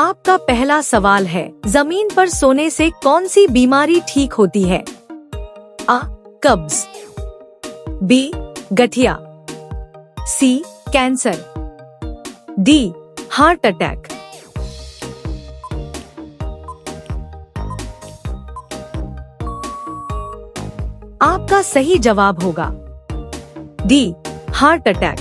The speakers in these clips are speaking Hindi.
आपका पहला सवाल है, जमीन पर सोने से कौन सी बीमारी ठीक होती है? आ. कब्ज, बी. गठिया, C. Cancer, D. Heart attack. आपका सही जवाब होगा डी. Heart attack.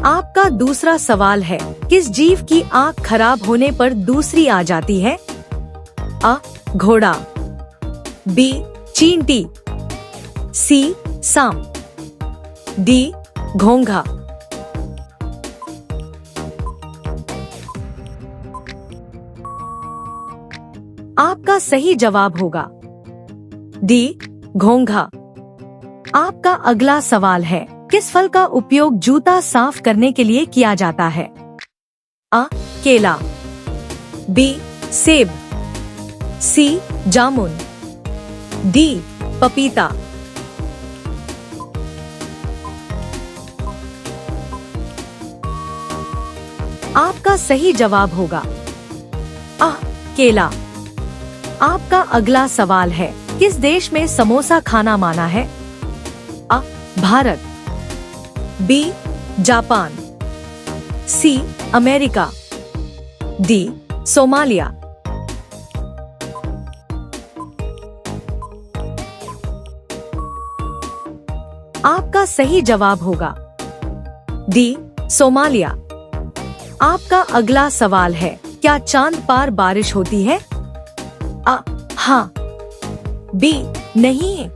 आपका दूसरा सवाल है, किस जीव की आंख खराब होने पर दूसरी आ जाती है? अ. घोड़ा, बी. चींटी, सी. सांप, डी. घोंघा। आपका सही जवाब होगा डी. घोंघा। आपका अगला सवाल है, किस फल का उपयोग जूता साफ करने के लिए किया जाता है? अ. केला, बी. सेब, सी. जामुन, डी. पपीता। आपका सही जवाब होगा अ. केला। आपका अगला सवाल है, किस देश में समोसा खाना माना है? A. Bharat, B. Japan, C. America, D. Somalia. आपका सही जवाब होगा डी. सोमालिया। आपका अगला सवाल है, क्या चांद पार बारिश होती है? अ. हाँ, बी. नहीं है,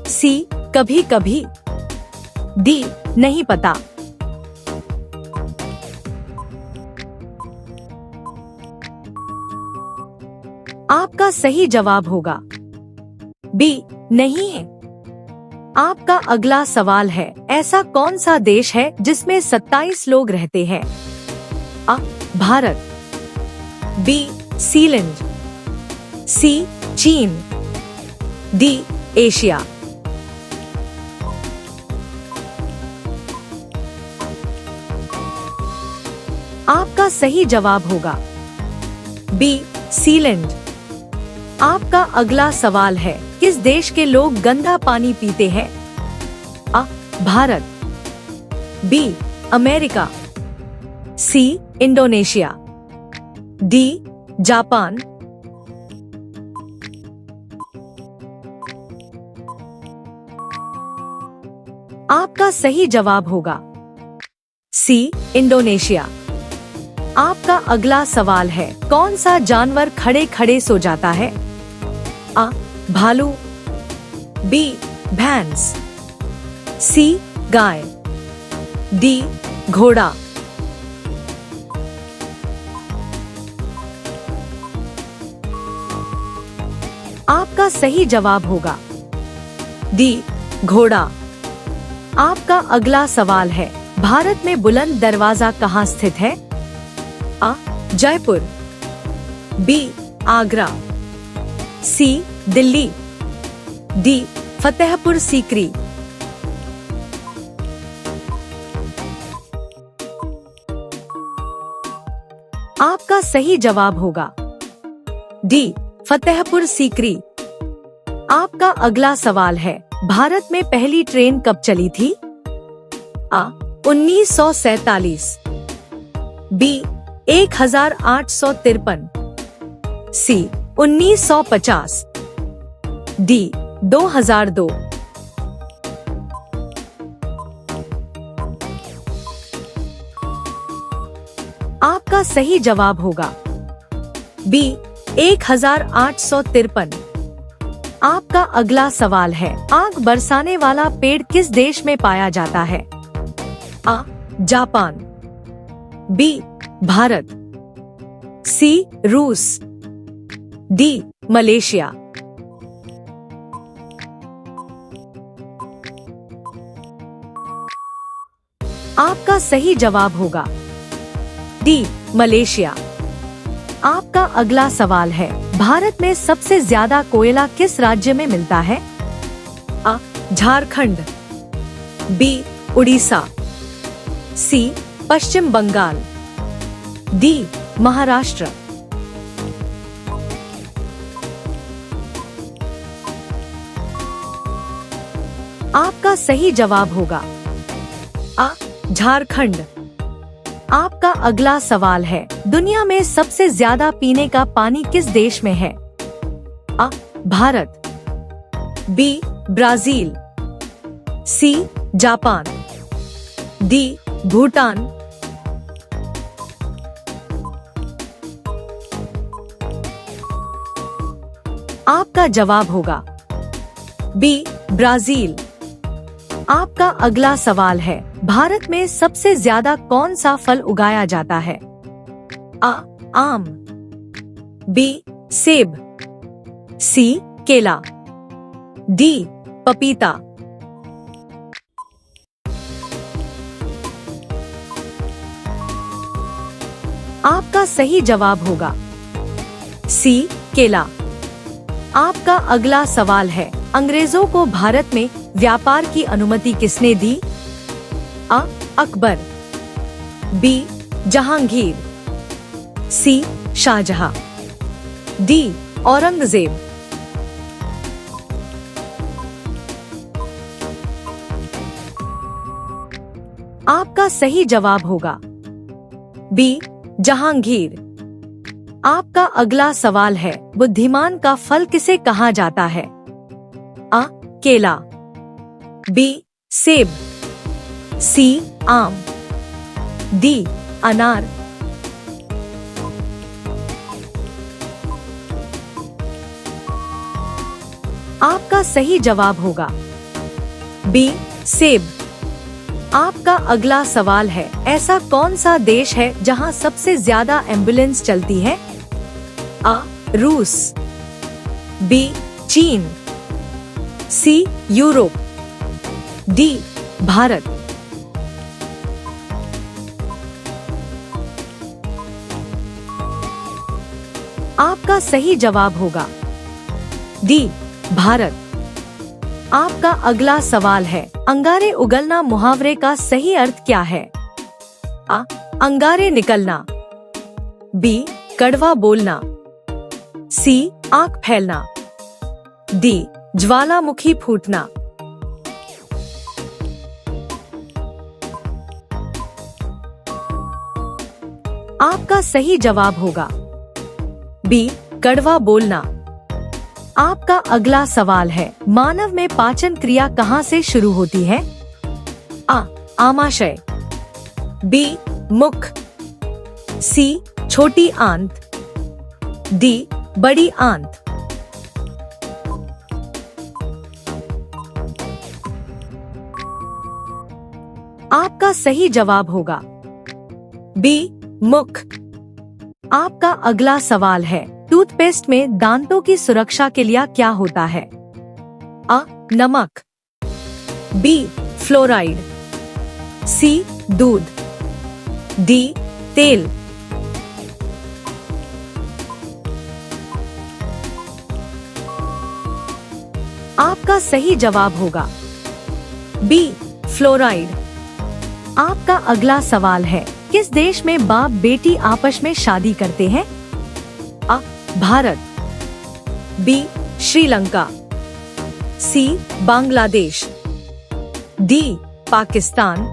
सी. कभी कभी, डी. नहीं पता। आपका सही जवाब होगा बी. नहीं है। आपका अगला सवाल है, ऐसा कौन सा देश है जिसमें 27 लोग रहते हैं? अ. भारत, बी. सीलैंड, सी. चीन, डी. एशिया। आपका सही जवाब होगा बी. सीलैंड। आपका अगला सवाल है, किस देश के लोग गंदा पानी पीते हैं? A. Bharat, B. America, C. Indonesia, D. Japan. आपका सही जवाब होगा सी. इंडोनेशिया। आपका अगला सवाल है, कौन सा जानवर खड़े खड़े सो जाता है? अ. भालू, बी. भैंस, सी. गाय, डी. घोड़ा। आपका सही जवाब होगा डी. घोड़ा। आपका अगला सवाल है, भारत में बुलंद दरवाजा कहाँ स्थित है? अ. जयपुर, बी. आगरा, सी. दिल्ली, डी. फतेहपुर सीकरी। आपका सही जवाब होगा डी. फतेहपुर सीकरी। आपका अगला सवाल है, भारत में पहली ट्रेन कब चली थी? अ. 1947, बी. 1853, सी. 1950, डी. 2002। आपका सही जवाब होगा बी. 1853। आपका अगला सवाल है, आग बरसाने वाला पेड़ किस देश में पाया जाता है? A. Japan, B. Bharat, C. रूस, डी. मलेशिया। आपका सही जवाब होगा डी. मलेशिया। आपका अगला सवाल है, भारत में सबसे ज्यादा कोयला किस राज्य में मिलता है? अ. झारखंड, बी. उड़ीसा, सी. पश्चिम बंगाल, डी. महाराष्ट्र। आपका सही जवाब होगा आ, झारखंड। आपका अगला सवाल है, दुनिया में सबसे ज्यादा पीने का पानी किस देश में है? आ, भारत, बी, ब्राजील, सी, जापान, डी, भूटान। आपका जवाब होगा बी, ब्राजील। आपका अगला सवाल है, भारत में सबसे ज्यादा कौन सा फल उगाया जाता है? आ, आम, बी, सेब, सी, केला, डी, पपीता। आपका सही जवाब होगा सी, केला। आपका अगला सवाल है, अंग्रेजों को भारत में व्यापार की अनुमति किसने दी? आ, अकबर, बी, जहांगीर, सी, शाहजहां, डी, औरंगजेब। आपका सही जवाब होगा बी, जहांगीर। आपका अगला सवाल है, बुद्धिमान का फल किसे कहा जाता है? आ, केला, बी, सेब, सी, आम, डी, अनार। आपका सही जवाब होगा बी, सेब। आपका अगला सवाल है, ऐसा कौन सा देश है जहां सबसे ज्यादा एम्बुलेंस चलती है? आ, रूस, बी, चीन, सी, यूरोप, डी, भारत। आपका सही जवाब होगा डी, भारत। आपका अगला सवाल है, अंगारे उगलना मुहावरे का सही अर्थ क्या है? आ, अंगारे निकलना, बी, कड़वा बोलना, सी, आंख फैलना, डी, ज्वालामुखी फूटना। आपका सही जवाब होगा बी, कड़वा बोलना। आपका अगला सवाल है, मानव में पाचन क्रिया कहाँ से शुरू होती है? आ, आमाशय, बी, मुख, सी, छोटी आंत, डी, बड़ी आंत। आपका सही जवाब होगा बी, मुख। आपका अगला सवाल है, टूथपेस्ट में दांतों की सुरक्षा के लिए क्या होता है? आ, नमक, बी, फ्लोराइड, सी, दूध, डी, तेल। आपका सही जवाब होगा बी, फ्लोराइड। आपका अगला सवाल है, किस देश में बाप बेटी आपस में शादी करते हैं? आ, भारत, बी, श्रीलंका, सी, बांग्लादेश, डी, पाकिस्तान।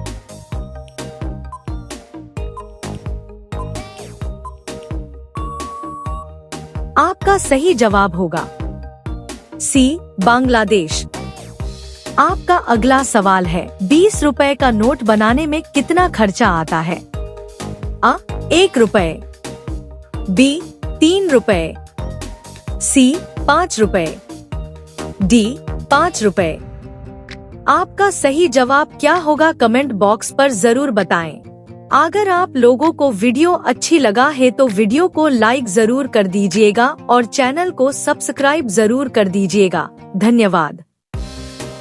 आपका सही जवाब होगा सी, बांग्लादेश। आपका अगला सवाल है, 20 रुपए का नोट बनाने में कितना खर्चा आता है? आ, 1 रुपए, बी, 3 रुपए, सी, 5 रुपए, डी, 5 रुपए। आपका सही जवाब क्या होगा कमेंट बॉक्स पर जरूर बताएं। अगर आप लोगों को वीडियो अच्छी लगा है तो वीडियो को लाइक जरूर कर दीजिएगा और चैनल को सब्सक्राइब जरूर कर दीजिएगा। धन्यवाद।